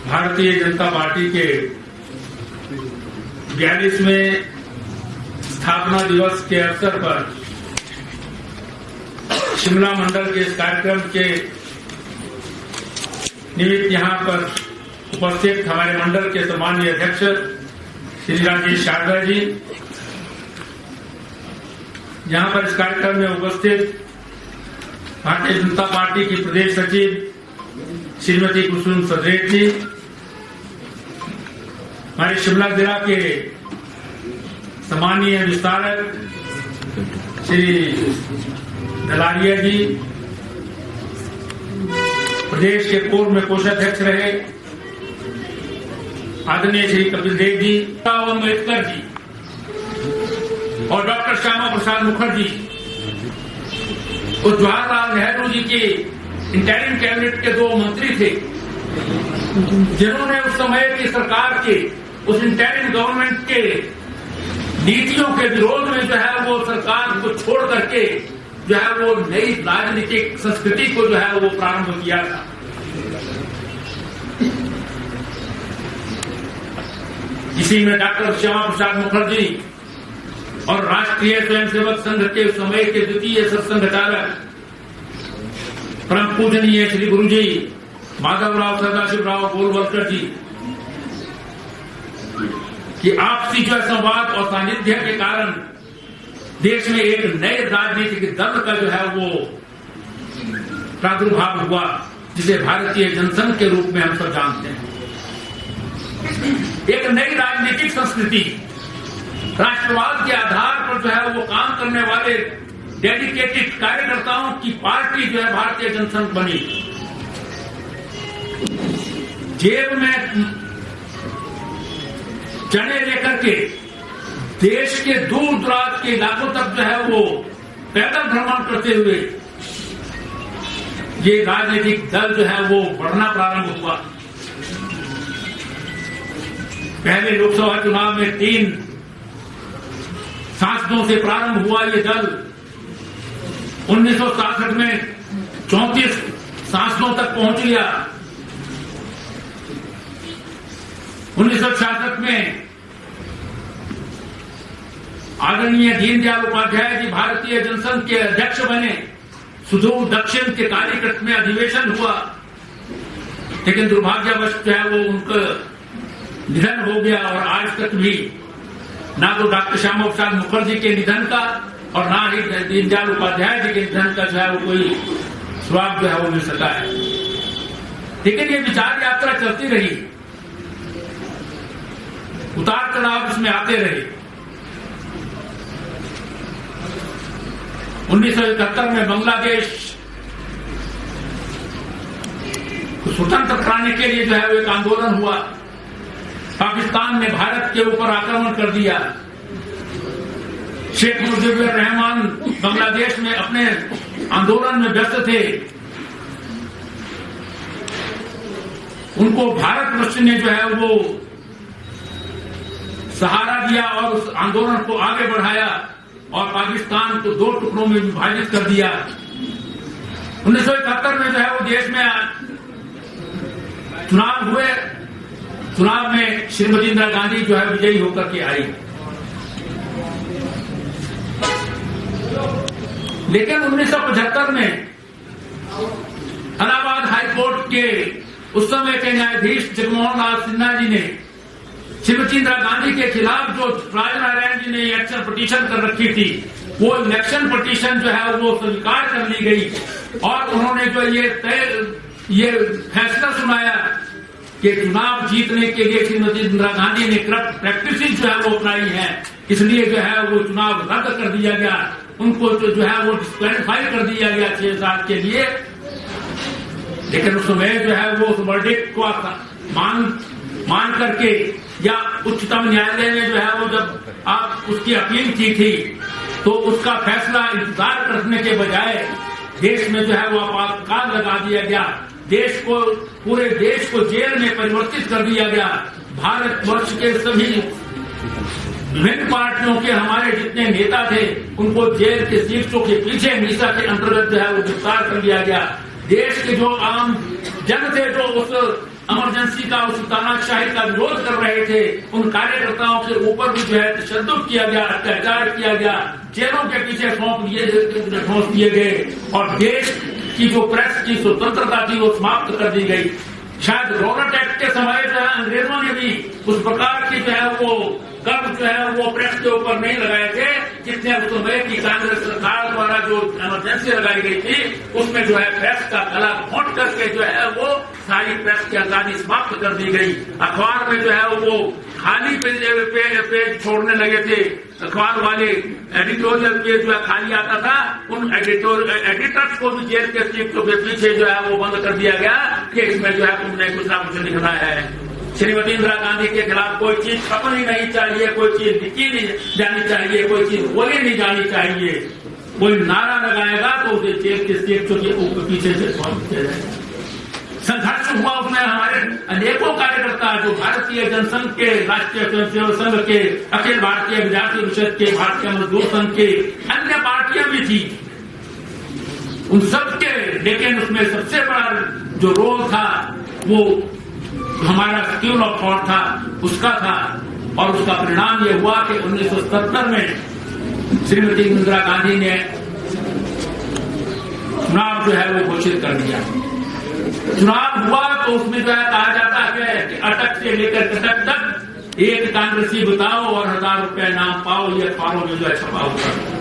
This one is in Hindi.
भारतीय जनता पार्टी के 42वें स्थापना दिवस के अवसर पर शिमला मंडल के इस कार्यक्रम के निमित्त यहां पर उपस्थित हमारे मंडल के सम्मानीय अध्यक्ष श्री राजेश शारदा जी, यहां पर इस कार्यक्रम में उपस्थित भारतीय जनता पार्टी की प्रदेश सचिव श्रीमती कुसुम सदरेट जी, हमारे शिमला जिला के सम्मानीय विस्तारक श्री दलारिया जी, प्रदेश के पूर्व में कोषाध्यक्ष रहे आदरणीय श्री कपिल देव जी, अम्बेडकर जी और डॉक्टर श्यामा प्रसाद मुखर्जी, और जवाहरलाल नेहरू जी के इंटरिम कैबिनेट के 2 मंत्री थे, जिन्होंने उस समय की सरकार के उस इंटरिम गवर्नमेंट के नीतियों के विरोध में जो है वो सरकार को छोड़ करके जो है वो नई राजनीतिक संस्कृति को जो है वो प्रारंभ किया था। इसी में डॉक्टर श्यामा प्रसाद मुखर्जी और राष्ट्रीय स्वयंसेवक संघ के समय के द्वितीय सरसंघचालक परम पूजनीय श्री गुरुजी माधवराव सदाशिवराव गोलवलकर जी कि आपसी जो संवाद और सानिध्य के कारण देश में एक नए राजनीतिक दल का जो है वो प्रादुर्भाव हुआ, जिसे भारतीय जनसंघ के रूप में हम सब जानते हैं। एक नई राजनीतिक संस्कृति, राष्ट्रवाद के आधार पर जो है वो काम करने वाले डेडिकेटेड कार्यकर्ताओं की पार्टी जो है भारतीय जनसंघ बनी। जेब में चने लेकर के देश के दूर दराज के इलाकों तक जो है वो पैदल भ्रमण करते हुए ये राजनीतिक दल जो है वो बढ़ना प्रारंभ हुआ। पहले लोकसभा चुनाव में 3 सांसदों से प्रारंभ हुआ ये दल 1967 में 34 सांसदों तक पहुंच गया। 1966 में आदरणीय दीनदयाल उपाध्याय जी भारतीय जनसंघ के अध्यक्ष बने। सुदूर दक्षिण के कालीकट में अधिवेशन हुआ, लेकिन दुर्भाग्यवश जो है वो उनका निधन हो गया और आज तक भी ना तो डॉक्टर श्यामा प्रसाद मुखर्जी के निधन का और ना ही दीनदयाल उपाध्याय जी के निधन का जो है वो कोई स्वाद जो है वो मिल सका है। लेकिन ये विचार यात्रा चलती रही, उतार चढ़ाव इसमें आते रहे। 1971 में बांग्लादेश को स्वतंत्र कराने के लिए जो है वो एक आंदोलन हुआ। पाकिस्तान ने भारत के ऊपर आक्रमण कर दिया। शेख मुजीबुर रहमान बांग्लादेश में अपने आंदोलन में व्यस्त थे। उनको भारतवर्ष ने जो है वो सहारा दिया और उस आंदोलन को आगे बढ़ाया और पाकिस्तान को 2 टुकड़ों में विभाजित कर दिया। 1971 में जो है वो देश में चुनाव हुए। चुनाव में श्रीमती इंदिरा गांधी जो है विजयी होकर के आई, लेकिन 1975 में इलाहाबाद हाईकोर्ट के उस समय के न्यायाधीश जगमोहन लाल सिन्हा जी ने श्रीमती इंदिरा गांधी के खिलाफ जो राजनारायण जी ने इलेक्शन पिटीशन कर रखी थी, वो इलेक्शन पिटीशन जो है वो स्वीकार कर ली गई और उन्होंने जो ये फैसला सुनाया कि चुनाव जीतने के लिए श्रीमती इंदिरा गांधी ने करप्ट प्रैक्टिस जो है वो अपनाई है, इसलिए जो है वो चुनाव रद्द कर दिया गया। उनको जो है वो डिस्क्वालीफाई कर दिया गया 6 साल के लिए। लेकिन उस समय जो है वो उस वर्डिक्ट को मान करके या उच्चतम न्यायालय में जो है वो जब आप उसकी अपील की थी तो उसका फैसला इंतजार करने के बजाय देश में जो है वो आपातकाल लगा दिया गया। पूरे देश को जेल में परिवर्तित कर दिया गया। भारतवर्ष के सभी विभिन्न पार्टियों के हमारे जितने नेता थे उनको जेल के शीर्षों के पीछे हिंसा के अंतर्गत जो है वो गिरफ्तार कर लिया गया। देश के जो आम जन थे जो उस इमरजेंसी का, उस तानाशाही का विरोध कर रहे थे, उन कार्यकर्ताओं के ऊपर भी जो है तशद्दुद किया गया, अत्याचार किया गया, जेलों के पीछे ठोंस दिए गए और देश की जो प्रेस की स्वतंत्रता थी वो समाप्त कर दी गई। शायद रॉबर्ट एक्ट के समय जो है अंग्रेजों ने भी उस प्रकार की जो है वो कर जो है वो प्रेस के ऊपर नहीं लगाए थे जितने उस समय की कांग्रेस सरकार द्वारा जो इमरजेंसी लगाई गई थी उसमें जो है प्रेस का गला घोंट करके जो है वो सारी प्रेस की आजादी समाप्त कर दी गई। अखबार में जो है वो खाली पेज छोड़ने लगे थे, अखबार वाले एडिटोरियल पेज जो है खाली आता था, उन एडिटर्स को भी जेल के सीटों के पीछे जो है वो बंद कर दिया गया कि इसमें जो है तुमने कुछ ना कुछ लिखना है। श्रीमती इंदिरा गांधी के खिलाफ कोई चीज छपनी नहीं चाहिए, कोई चीज लिखी नहीं जानी चाहिए, कोई चीज बोली नहीं जानी चाहिए। कोई नारा लगाएगा तो उसे जेल के सीटों के ऊपर पीछे से पहुंच दिया जाएगा। संघर्ष हुआ उसमें हमारे अनेकों कार्यकर्ता जो भारतीय जनसंघ के, राष्ट्रीय स्वयंसेवक संघ के, अखिल भारतीय विद्यार्थी परिषद के, भारतीय मजदूर संघ के, अन्य पार्टियां भी थी, उन सबके, लेकिन उसमें सबसे बड़ा जो रोल था वो हमारा स्कूल ऑफ थॉट था, उसका था। और उसका परिणाम ये हुआ कि 1970 में श्रीमती इंदिरा गांधी ने चुनाव जो है वो घोषित कर दिया। चुनाव हुआ तो उसमें जो है कहा जाता है कि अटक से लेकर कटक तक एक कांग्रेसी बताओ और 1000 रुपए नाम पाओ, ये अखबारों में जो है छपा हुआ।